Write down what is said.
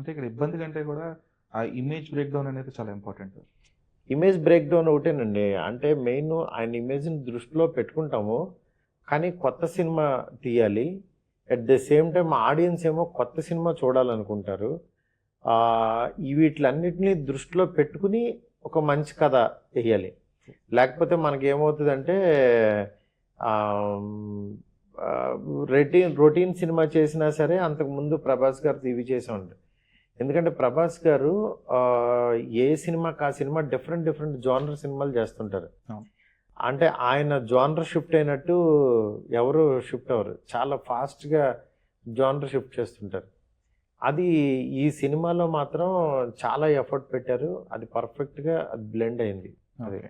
అంటే ఇక్కడ ఇబ్బంది కంటే కూడా ఆ ఇమేజ్ బ్రేక్ డౌన్ అనేది చాలా ఇంపార్టెంట్. ఇమేజ్ బ్రేక్ డౌన్ ఒకటేనండి. అంటే మెయిన్ ఆయన ఇమేజ్‌ని దృష్టిలో పెట్టుకుంటాము. కానీ కొత్త సినిమా తీయాలి. At the same time audience ఏమో కొత్త సినిమా చూడాలనుకుంటారు. వీటిలన్నిటిని దృష్టిలో పెట్టుకుని ఒక మంచి కథ ఎయ్యాలి. లేకపోతే మనకేమవుతదంటే రొటీన్ సినిమా చేసినా సరే అంతకుముందు ప్రభాస్ గారితో ఇవి చేసామండి. ఎందుకంటే ప్రభాస్ గారు ఏ సినిమాకి ఆ సినిమా డిఫరెంట్ జోనర్ సినిమాలు చేస్తుంటారు. అంటే ఆయన జోనర్ షిఫ్ట్ అయినట్టు ఎవరు షిఫ్ట్ అవ్వరు. చాలా ఫాస్ట్గా జోనర్ షిఫ్ట్ చేస్తుంటారు. అది ఈ సినిమాలో మాత్రం చాలా ఎఫర్ట్ పెట్టారు. అది పర్ఫెక్ట్గా అది బ్లెండ్ అయింది. ఓకే.